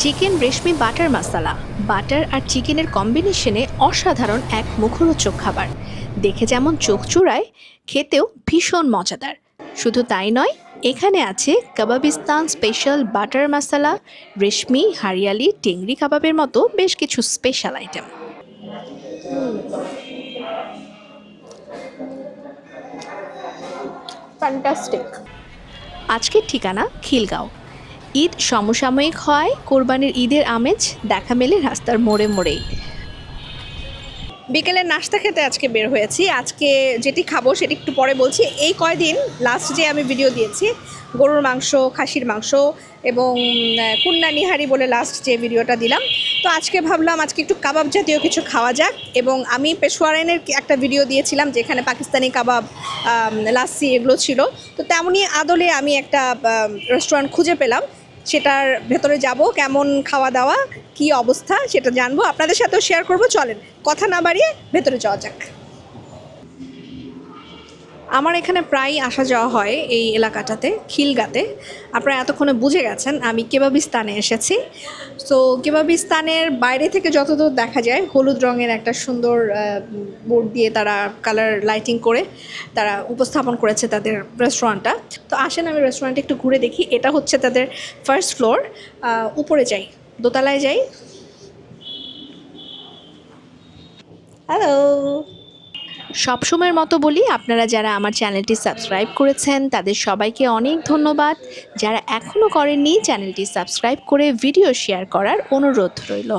Chicken রেশমি butter মাসালা। Butter আর চিকেনের কম্বিনেশনে অসাধারণ এক মুখরোচক খাবার। দেখে যেমন চোখ চুড়ায়, খেতেও ভীষণ মজাদার। শুধু তাই নয়, এখানে আছে কাবাবিস্তান স্পেশাল বাটার মাসালা, রেশমি, হারিয়ালি, টেংরি কাবাবের মতো বেশ কিছু স্পেশাল আইটেম। ফ্যান্টাস্টিক। আজকের ঠিকানা খিলগাঁও। ঈদ সমসাময়িক হয়, কোরবানির ঈদের আমেজ দেখা মেলে রাস্তার মোড়ে মোড়েই। বিকেলের নাস্তা খেতে আজকে বের হয়েছি। আজকে যেটি খাবো সেটি একটু পরে বলছি। এই কয়দিন লাস্ট যে আমি ভিডিও দিয়েছি গরুর মাংস, খাসির মাংস এবং কুন্না নিহারি বলে লাস্ট যে ভিডিওটা দিলাম, তো আজকে ভাবলাম আজকে একটু কাবাব জাতীয় কিছু খাওয়া যাক। এবং আমি পেশোয়ারাইনের একটা ভিডিও দিয়েছিলাম যেখানে পাকিস্তানি কাবাব, লাচ্ছি এগুলো ছিল। তো তেমনই আদলে আমি একটা রেস্টুরেন্ট খুঁজে পেলাম, সেটার ভেতরে যাব, কেমন খাওয়া দাওয়া কি অবস্থা সেটা জানবো, আপনাদের সাথেও শেয়ার করব। চলেন কথা না বাড়িয়ে ভেতরে যাওয়া যাক। আমার এখানে প্রায় আসা যাওয়া হয় এই এলাকাটাতে, খিলগাতে। আপনারা এতক্ষণে বুঝে গেছেন আমি কেবাবিস্তানে এসেছি। সো কেবাবিস্তানের বাইরে থেকে যতদূর দেখা যায় হলুদ রঙের একটা সুন্দর বোর্ড দিয়ে তারা কালার লাইটিং করে তারা উপস্থাপন করেছে তাদের রেস্টুরেন্টটা। তো আসেন আমি রেস্টুরেন্টে একটু ঘুরে দেখি। এটা হচ্ছে তাদের ফার্স্ট ফ্লোর। উপরে যাই, দোতলায় যাই। হ্যালো। সবসময়ের মতো বলি, আপনারা যারা আমার চ্যানেলটি সাবস্ক্রাইব করেছেন তাদের সবাইকে অনেক ধন্যবাদ। যারা এখনও করেননি চ্যানেলটি সাবস্ক্রাইব করে ভিডিও শেয়ার করার অনুরোধ রইল।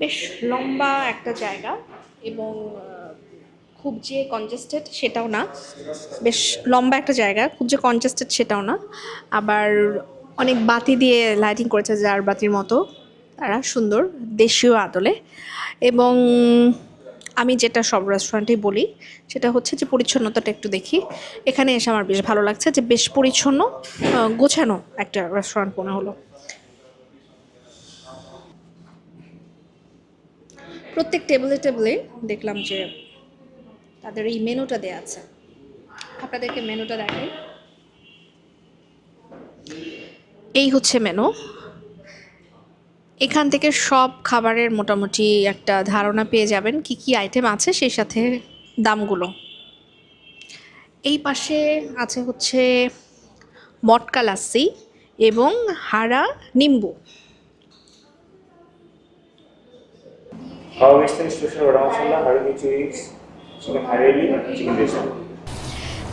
বেশ লম্বা একটা জায়গা এবং খুব যে কনজেস্টেড সেটাও না। বেশ লম্বা একটা জায়গা, খুব যে কনজেস্টেড সেটাও না। আবার অনেক বাতি দিয়ে লাইটিং করেছে, যার বাতির মতো তারা সুন্দর দেশীয় আদলে। এবং আমি যেটা সব রেস্টুরেন্টেই বলি সেটা হচ্ছে যে পরিচ্ছন্নতাটা একটু দেখি। এখানে এসে আমার বেশ ভালো লাগছে যে বেশ পরিচ্ছন্ন, গোছানো একটা রেস্টুরেন্ট মনে হলো। প্রত্যেক টেবিলে টেবিলে দেখলাম যে তাদের এই মেনুটা দেয়া আছে। আপনাদেরকে মেনুটা দেখাই। এই হচ্ছে মেনু। এখান থেকে সব খাবারের মোটামুটি একটা ধারণা পেয়ে যাবেন কি কি আইটেম আছে, সেই সাথে দামগুলো। এই পাশে আছে হচ্ছে মটকা লাচ্ছি এবং হাড়া নিম্বু। Harvesting special vada masala, haradi cheese, chicken hareli, chicken restaurant.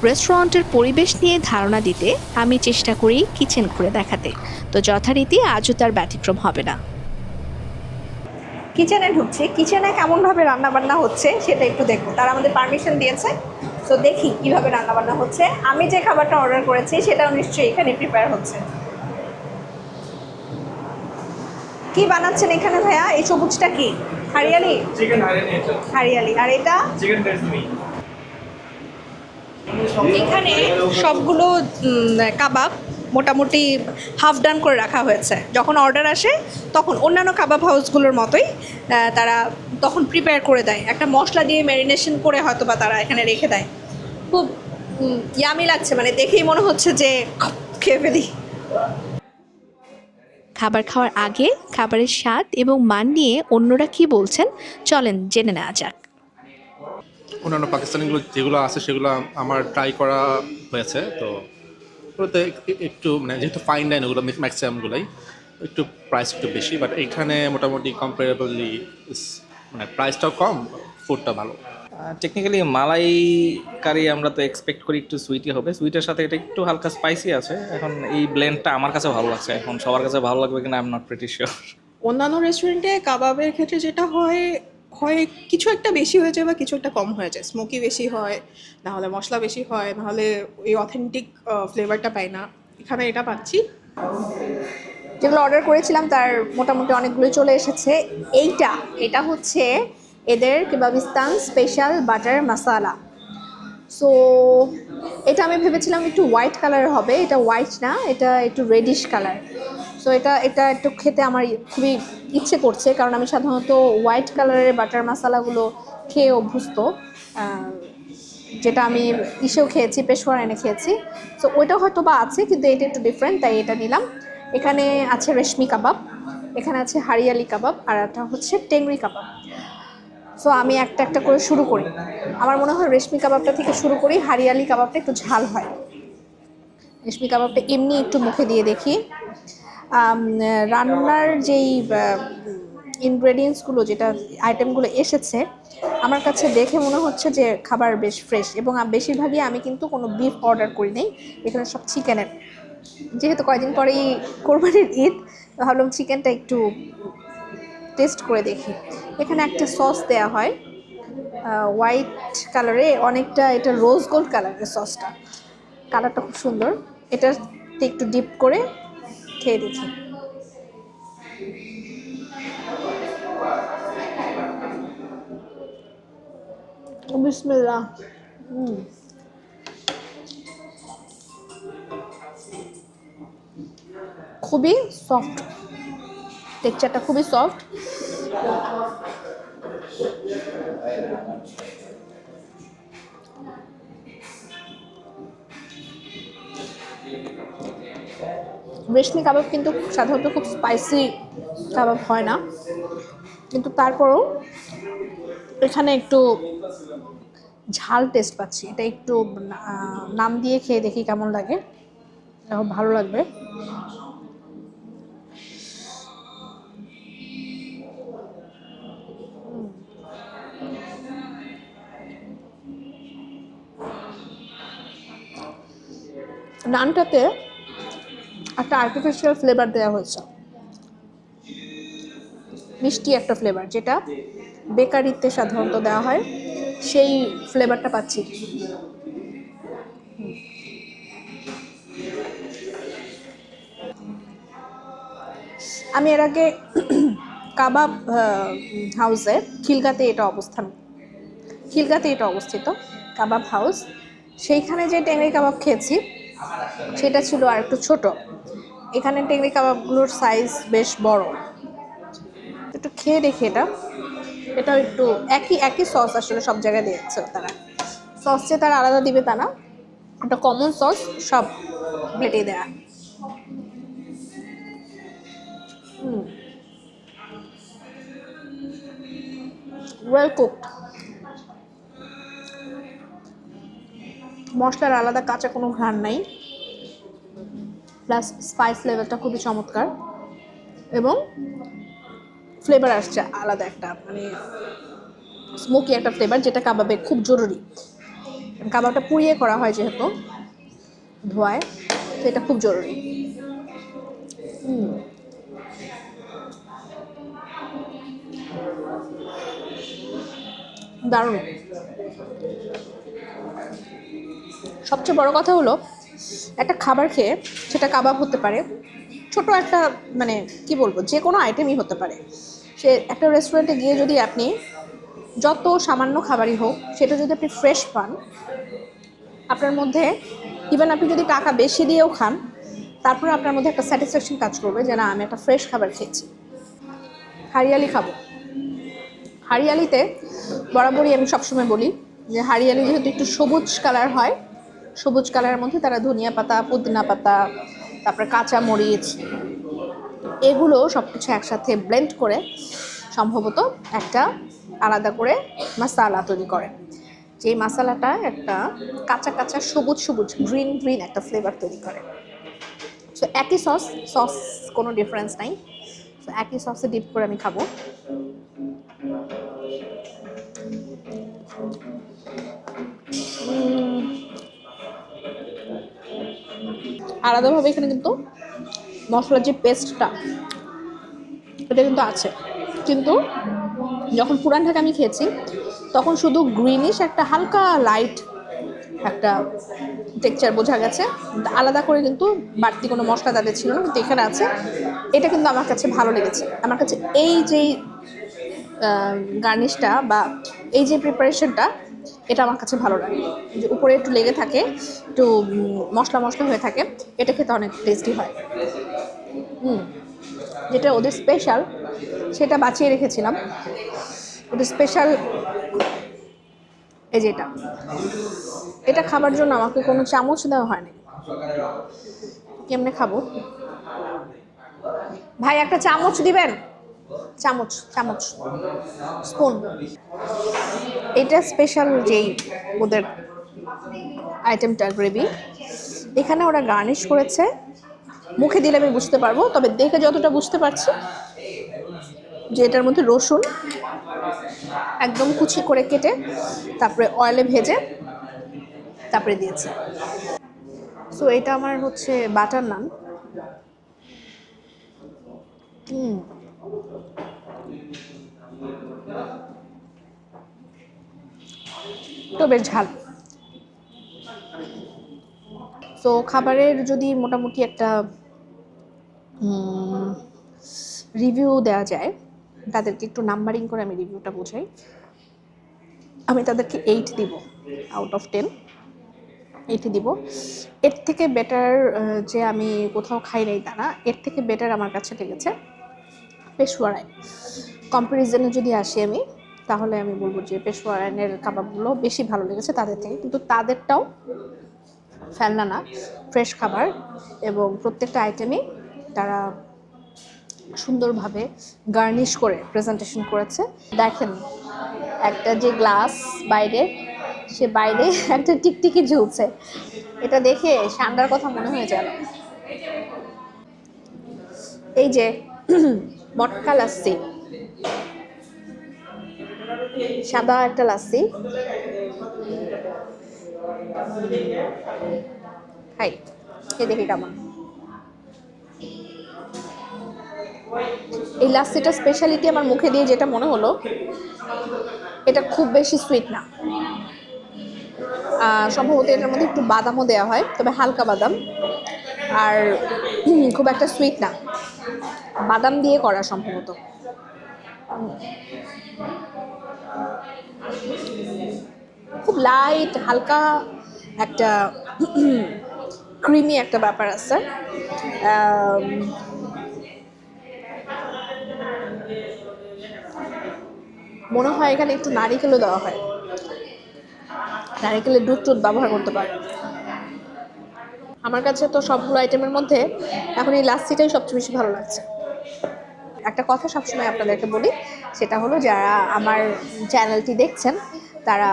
রেস্টুরেন্টের পরিবেশ নিয়ে ধারণা দিতে আমি চেষ্টা করি কিচেন ঘুরে দেখাতে, তো যথারীতি আজও তার ব্যতিক্রম হবে না। কিচেনে ঢুকছি, কিচেনে কেমনভাবে রান্নাবান্না হচ্ছে সেটা একটু দেখবো। তারা আমাদের পারমিশন দিয়েছে, তো দেখি কীভাবে রান্নাবান্না হচ্ছে। আমি যে খাবারটা অর্ডার করেছি সেটাও নিশ্চয়ই এখানে প্রিপেয়ার হচ্ছে। কি বানাচ্ছেন এখানে ভাইয়া? এই সবুজটা কি? হারিয়ালি? Chicken hareli, hariyali. আর এটা? chicken রেশমি। এখানে সবগুলো কাবাব মোটামুটি হাফ ডান করে রাখা হয়েছে। যখন অর্ডার আসে তখন অন্যান্য কাবাব হাউসগুলোর মতোই তারা তখন প্রিপেয়ার করে দেয়, একটা মশলা দিয়ে ম্যারিনেশন করে হয়তো বা তারা এখানে রেখে দেয়। খুব ইয়ামি লাগছে, মানে দেখেই মনে হচ্ছে যে খেয়ে ফেলি। খাবার খাওয়ার আগে খাবারের স্বাদ এবং মান নিয়ে অন্যরা কি বলছেন চলেন জেনে নেওয়া যাক। অন্যান্য পাকিস্তানিগুলো যেগুলো আছে সেগুলো আমার ট্রাই করা হয়েছে। তো ওগুলোতে একটু মানে যেহেতু ফাইন ডাইন ওগুলো ম্যাক্সিমামগুলোই একটু প্রাইস একটু বেশি, বাট এইখানে মোটামুটি কম্পারেবলি মানে প্রাইসটাও কম, ফুডটা ভালো। টেকনিক্যালি মালাই কারি আমরা তো এক্সপেক্ট করি একটু সুইটই হবে, সুইটের সাথে এটা একটু হালকা স্পাইসি আছে। এখন এই ব্লেন্ডটা আমার কাছে ভালো লাগছে, এখন সবার কাছে ভালো লাগবে কিনা I am not pretty sure. অন্যান্য রেস্টুরেন্টে কাবাবের ক্ষেত্রে যেটা হয় হয় কিছু একটা বেশি হয়ে যায় বা কিছু একটা কম হয়ে যায়, স্মোকি বেশি হয়, নাহলে মশলা বেশি হয়, নাহলে ওই অথেন্টিক ফ্লেভারটা পাই না। এখানে এটা পাচ্ছি। যেগুলো অর্ডার করেছিলাম তার মোটামুটি অনেকগুলো চলে এসেছে। এটা হচ্ছে এদের কেবাবিস্তান স্পেশাল বাটার মাসালা। সো এটা আমি ভেবেছিলাম একটু হোয়াইট কালার হবে, এটা হোয়াইট না, এটা একটু রেডিশ কালার। সো এটা একটু খেতে আমার খুবই ইচ্ছে করছে, কারণ আমি সাধারণত হোয়াইট কালারের বাটার মশালাগুলো খেয়ে অভ্যস্ত। যেটা আমি ইসেও খেয়েছি, পেশোয়ার এনে খেয়েছি। সো ওইটাও হয়তো বা আছে, কিন্তু এটা একটু ডিফারেন্ট, তাই এটা নিলাম। এখানে আছে রেশমি কাবাব, এখানে আছে হারিয়ালি কাবাব, আর একটা হচ্ছে টেংরি কাবাব। সো আমি একটা একটা করে শুরু করি। আমার মনে হয় রেশমি কাবাবটা থেকে শুরু করি, হারিয়ালি কাবাবটা একটু ঝাল হয়। রেশমি কাবাবটা এমনি একটু মুখে দিয়ে দেখি। রান্নার যেই ইনগ্রেডিয়েন্টসগুলো, যেটা আইটেমগুলো এসেছে, আমার কাছে দেখে মনে হচ্ছে যে খাবার বেশ ফ্রেশ, এবং বেশিরভাগই আমি কিন্তু কোনো বিফ অর্ডার করি নাই, এখানে সব চিকেনের। যেহেতু কয়দিন পরেই কোরবানির ঈদ, তো ভাবলাম চিকেনটা একটু টেস্ট করে দেখি। এখানে একটা সস দেয়া হয় হোয়াইট কালারে, অনেকটা, এটা রোজ গোল্ড কালারের সসটা, কালারটা খুব সুন্দর। এটা একটু ডিপ করে খেয়ে দেখি। বিসমিল্লাহ। খুবই সফট, টেক্সচারটা খুবই সফট। রেশমি কাবাব কিন্তু সাধারণত খুব স্পাইসি কাবাব হয় না, কিন্তু তারপরেও এখানে একটু ঝাল টেস্ট পাচ্ছি। এটা একটু নাম দিয়ে খেয়ে দেখি কেমন লাগে, এখন ভালো লাগবে। নানটাতে একটা আর্টিফিশিয়াল ফ্লেভার দেওয়া হয়েছে, মিষ্টি একটা ফ্লেভার, যেটা বেকারিতে সাধারণত দেওয়া হয়, সেই ফ্লেভারটা পাচ্ছি। আমি এর আগে কাবাব হাউসে, খিলগাতে এটা অবস্থিত কাবাব হাউস, সেইখানে যে টেংরি কাবাব খেয়েছি সেটা ছিল আর একটু ছোট। এখানে টেংরি কাবাবগুলোর সাইজ বেশ বড়। একটু খেয়ে দেখি এটাও একটু একই সস আসলে সব জায়গায় দিয়েছে তারা, সস যে তারা আলাদা দিবে তা না, একটা কমন সস সব প্লেটে দেয়া। ওয়েল কুকড, মশলার আলাদা কাঁচা কোনো ঘ্রাণ নাই, প্লাস স্পাইস লেভেলটা খুবই চমৎকার, এবং ফ্লেভার আসছে আলাদা একটা, মানে স্মোকি একটা ফ্লেভার, যেটা কাবাবে খুব জরুরি। কাবাবটা পুড়িয়ে করা হয় যেহেতু ধোয়ায়, তো এটা খুব জরুরি। দারুণ। সবচেয়ে বড় কথা হলো, একটা খাবার খেয়ে, সেটা কাবাব হতে পারে, ছোট একটা, মানে কি বলবো, যে কোনো আইটেমই হতে পারে, সে একটা রেস্টুরেন্টে গিয়ে যদি আপনি যত সামান্য খাবারই হোক, সেটা যদি আপনি ফ্রেশ পান, আপনার মধ্যে, ইভেন আপনি যদি টাকা বেশি দিয়েও খান, তারপরে আপনার মধ্যে একটা স্যাটিসফ্যাকশন কাজ করবে যে না, আমি একটা ফ্রেশ খাবার খেয়েছি। হারিয়ালি খাবো। হারিয়ালিতে বরাবরই আমি সবসময় বলি যে হারিয়ালি যেহেতু একটু সবুজ কালার হয়, সবুজ কালারের মধ্যে তারা ধনিয়া পাতা, পুদিনা পাতা, তারপরে কাঁচা মরিচ, এগুলো সব কিছু একসাথে ব্লেন্ড করে সম্ভবত একটা আলাদা করে মশলা তৈরি করে, যেই মশলাটা একটা কাঁচা কাঁচা সবুজ সবুজ গ্রিন একটা ফ্লেভার তৈরি করে। সো একই সস কোনো ডিফারেন্স নাই, সো একই সসে ডিপ করে আমি খাবো। আলাদাভাবে এখানে কিন্তু মশলার যে পেস্টটা, এটা কিন্তু আছে, কিন্তু যখন পুরান ঢাকা আমি খেয়েছি তখন শুধু গ্রিনিশ একটা হালকা লাইট একটা টেক্সচার বোঝা গেছে, আলাদা করে কিন্তু বাড়তি কোনো মশলা তাদের ছিল না, কিন্তু এখানে আছে। এটা কিন্তু আমার কাছে ভালো লেগেছে। আমার কাছে এই যেই গার্নিশটা বা এই যে প্রিপারেশনটা, এটা আমার কাছে ভালো লাগে, যে উপরে একটু লেগে থাকে, একটু মশলা হয়ে থাকে, এটা খেতে অনেক টেস্টি হয়। যেটা ওদের স্পেশাল সেটা বাঁচিয়ে রেখেছিলাম। ওদের স্পেশাল এই যে এটা খাবার জন্য আমাকে কোনো চামচ দেওয়া হয়নি। কেমনে খাবো ভাই? একটা চামচ দিবেন, চামচ স্পুন। এটা স্পেশাল যেই ওদের আইটেমটা গ্রেভি, এখানে ওরা গার্নিশ করেছে। মুখে দিলে আমি বুঝতে পারবো, তবে দেখে যতটা বুঝতে পারছি যে এটার মধ্যে রসুন একদম কুচি করে কেটে তারপরে অয়েলে ভেজে তারপরে দিয়েছে। সো এটা আমার হচ্ছে বাটার নান। তো বেশ ঝাল। তো খাবারের যদি মোটামুটি একটা রিভিউ দেওয়া যায়, তাদেরকে একটু নাম্বারিং করে আমি রিভিউটা বোঝাই। আমি তাদেরকে 8 দিব আউট অফ 10। 8 দিব। এর থেকে বেটার যে আমি কোথাও খাই নাই তা না, এর থেকে বেটার আমার কাছে লেগেছে পেশওয়ারায়। কম্পারিজনে যদি আসি আমি, তাহলে আমি বলবো যে পেশওয়ারানের কাবাবগুলো বেশি ভালো লেগেছে তাদের থেকে। কিন্তু তাদেরটাও ফেলনা না, ফ্রেশ খাবার এবং প্রত্যেকটা আইটেমই তারা সুন্দরভাবে গার্নিশ করে প্রেজেন্টেশন করেছে। দেখেন একটা যে গ্লাস বাইরে, সে বাইরে একটা টিকটিকি ঝুলছে, এটা দেখে সান্ডার কথা মনে হয়ে গেল। এই যে মটকা লাস্সি, সাদা একটা লাস্সি খাই, খেয়ে দেখি কেমন। এই লাস্সিটা স্পেশালিটি আমার মুখে দিয়ে যেটা মনে হলো, এটা খুব বেশি সুইট না। সম্ভবত এটার মধ্যে একটু বাদামও দেওয়া হয়, তবে হালকা বাদাম, আর খুব একটা সুইট না, বাদাম দিয়ে করা সম্ভবত। খুব লাইট হালকা একটা ক্রিমি একটা ব্যাপার আছে। মনে হয় এখানে একটু নারিকেলও দেওয়া হয়, নারিকেলের দুধ ব্যবহার করতে পারে। আমার কাছে তো সবগুলো আইটেমের মধ্যে এখন এই লাস্সিটাই সবচেয়ে বেশি ভালো লাগছে। একটা কথা সবসময় আপনাদেরকে বলি, সেটা হলো যারা আমার চ্যানেলটি দেখছেন তারা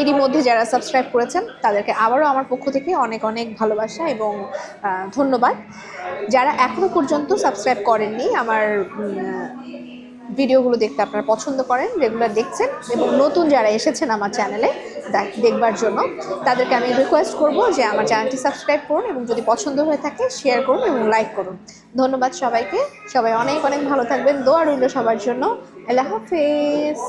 এরই মধ্যে যারা সাবস্ক্রাইব করেছেন তাদেরকে আবারও আমার পক্ষ থেকে অনেক অনেক ভালোবাসা এবং ধন্যবাদ। যারা এখনও পর্যন্ত সাবস্ক্রাইব করেননি, আমার ভিডিওগুলো দেখতে আপনারা পছন্দ করেন, রেগুলার দেখছেন, এবং নতুন যারা এসেছেন আমার চ্যানেলে দেখবার জন্য, তাদেরকে আমি রিকোয়েস্ট করব যে আমার চ্যানেলটি সাবস্ক্রাইব করুন এবং যদি পছন্দ হয়ে থাকে শেয়ার করুন এবং লাইক করুন। ধন্যবাদ সবাইকে। সবাই অনেক অনেক ভালো থাকবেন। দোয়া রইল সবার জন্য। আল্লাহ হাফেজ।